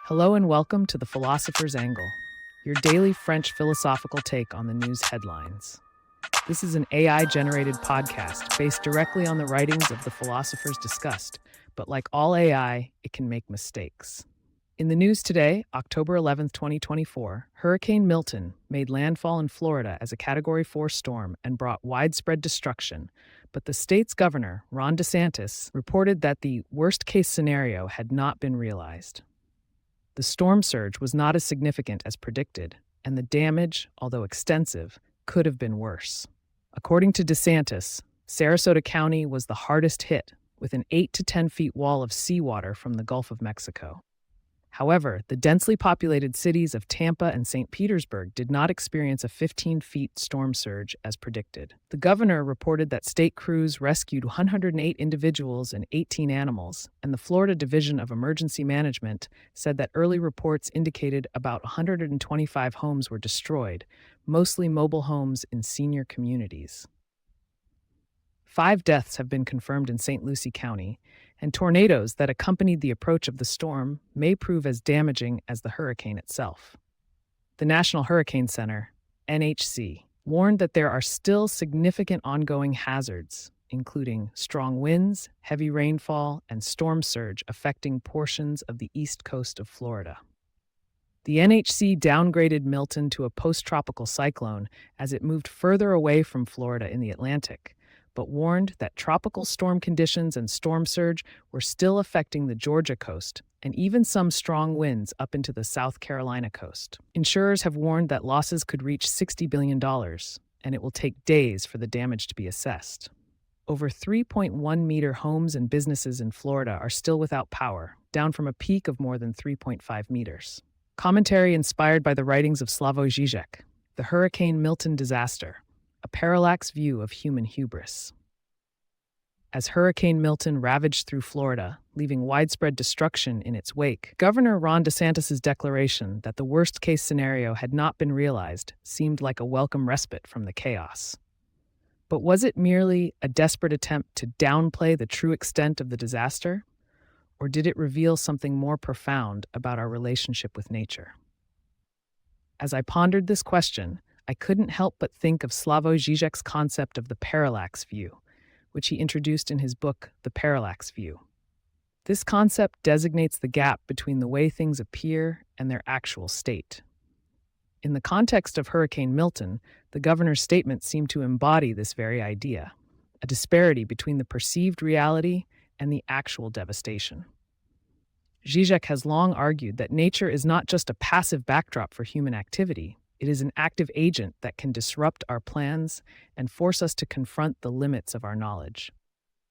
Hello and welcome to the Philosopher's Angle, your daily French philosophical take on the news headlines. This is an AI-generated podcast based directly on the writings of the philosophers discussed, but like all AI, it can make mistakes. In the news today, October 11th, 2024, Hurricane Milton made landfall in Florida as a Category 4 storm and brought widespread destruction, but the state's governor, Ron DeSantis, reported that the worst-case scenario had not been realized. The storm surge was not as significant as predicted, and the damage, although extensive, could have been worse. According to DeSantis, Sarasota County was the hardest hit, with an 8 to 10 feet wall of seawater from the Gulf of Mexico. However, the densely populated cities of Tampa and St. Petersburg did not experience a 15-feet storm surge as predicted. The governor reported that state crews rescued 108 individuals and 18 animals, and the Florida Division of Emergency Management said that early reports indicated about 125 homes were destroyed, mostly mobile homes in senior communities. 5 deaths have been confirmed in St. Lucie County, and tornadoes that accompanied the approach of the storm may prove as damaging as the hurricane itself. The National Hurricane Center, NHC, warned that there are still significant ongoing hazards, including strong winds, heavy rainfall, and storm surge affecting portions of the east coast of Florida. The NHC downgraded Milton to a post-tropical cyclone as it moved further away from Florida in the Atlantic, but warned that tropical storm conditions and storm surge were still affecting the Georgia coast and even some strong winds up into the South Carolina coast. Insurers have warned that losses could reach $60 billion, and it will take days for the damage to be assessed. Over 3.1-meter homes and businesses in Florida are still without power, down from a peak of more than 3.5 meters. Commentary inspired by the writings of Slavoj Žižek, The Hurricane Milton Disaster, a Parallax view of human hubris. As Hurricane Milton ravaged through Florida, leaving widespread destruction in its wake, Governor Ron DeSantis' declaration that the worst-case scenario had not been realized seemed like a welcome respite from the chaos. But was it merely a desperate attempt to downplay the true extent of the disaster? Or did it reveal something more profound about our relationship with nature? As I pondered this question, I couldn't help but think of Slavoj Žižek's concept of the parallax view, which he introduced in his book, The Parallax View. This concept designates the gap between the way things appear and their actual state. In the context of Hurricane Milton, the governor's statement seemed to embody this very idea, a disparity between the perceived reality and the actual devastation. Žižek has long argued that nature is not just a passive backdrop for human activity. It is an active agent that can disrupt our plans and force us to confront the limits of our knowledge.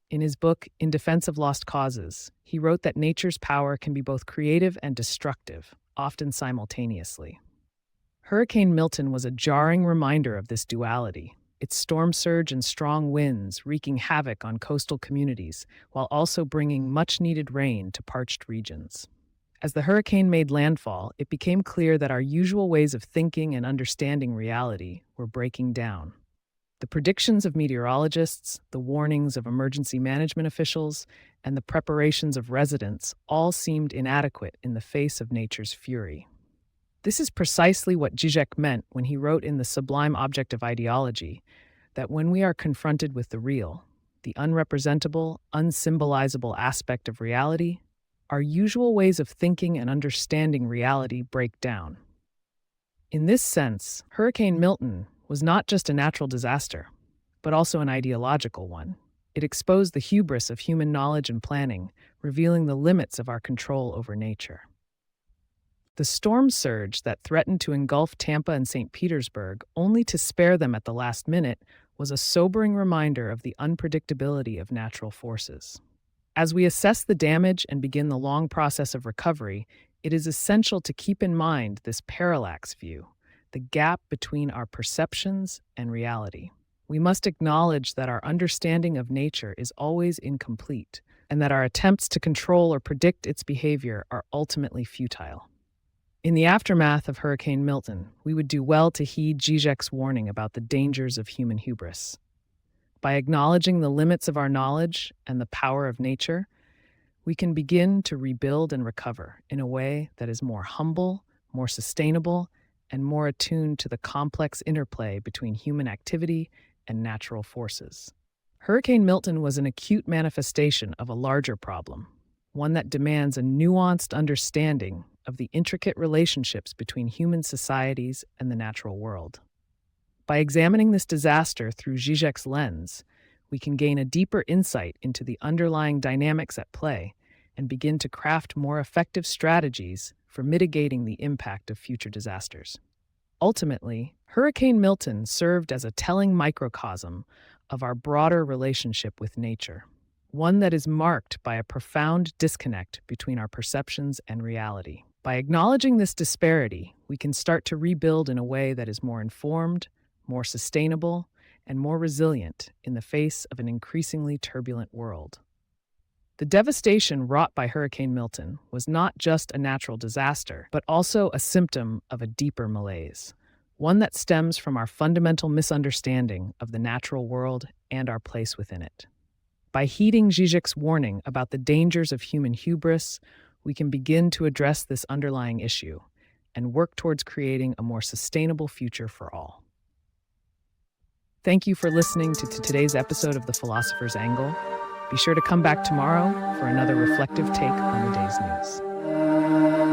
In his book, In Defense of Lost Causes, he wrote that nature's power can be both creative and destructive, often simultaneously. Hurricane Milton was a jarring reminder of this duality, its storm surge and strong winds wreaking havoc on coastal communities, while also bringing much-needed rain to parched regions. As the hurricane made landfall, it became clear that our usual ways of thinking and understanding reality were breaking down. The predictions of meteorologists, the warnings of emergency management officials, and the preparations of residents all seemed inadequate in the face of nature's fury. This is precisely what Žižek meant when he wrote in The Sublime Object of Ideology that when we are confronted with the real, the unrepresentable, unsymbolizable aspect of reality, our usual ways of thinking and understanding reality break down. In this sense, Hurricane Milton was not just a natural disaster, but also an ideological one. It exposed the hubris of human knowledge and planning, revealing the limits of our control over nature. The storm surge that threatened to engulf Tampa and St. Petersburg, only to spare them at the last minute, was a sobering reminder of the unpredictability of natural forces. As we assess the damage and begin the long process of recovery, it is essential to keep in mind this parallax view, the gap between our perceptions and reality. We must acknowledge that our understanding of nature is always incomplete, and that our attempts to control or predict its behavior are ultimately futile. In the aftermath of Hurricane Milton, we would do well to heed Žižek's warning about the dangers of human hubris. By acknowledging the limits of our knowledge and the power of nature, we can begin to rebuild and recover in a way that is more humble, more sustainable, and more attuned to the complex interplay between human activity and natural forces. Hurricane Milton was an acute manifestation of a larger problem, one that demands a nuanced understanding of the intricate relationships between human societies and the natural world. By examining this disaster through Žižek's lens, we can gain a deeper insight into the underlying dynamics at play and begin to craft more effective strategies for mitigating the impact of future disasters. Ultimately, Hurricane Milton served as a telling microcosm of our broader relationship with nature, one that is marked by a profound disconnect between our perceptions and reality. By acknowledging this disparity, we can start to rebuild in a way that is more informed, more sustainable, and more resilient in the face of an increasingly turbulent world. The devastation wrought by Hurricane Milton was not just a natural disaster, but also a symptom of a deeper malaise, one that stems from our fundamental misunderstanding of the natural world and our place within it. By heeding Žižek's warning about the dangers of human hubris, we can begin to address this underlying issue and work towards creating a more sustainable future for all. Thank you for listening to today's episode of The Philosopher's Angle. Be sure to come back tomorrow for another reflective take on the day's news.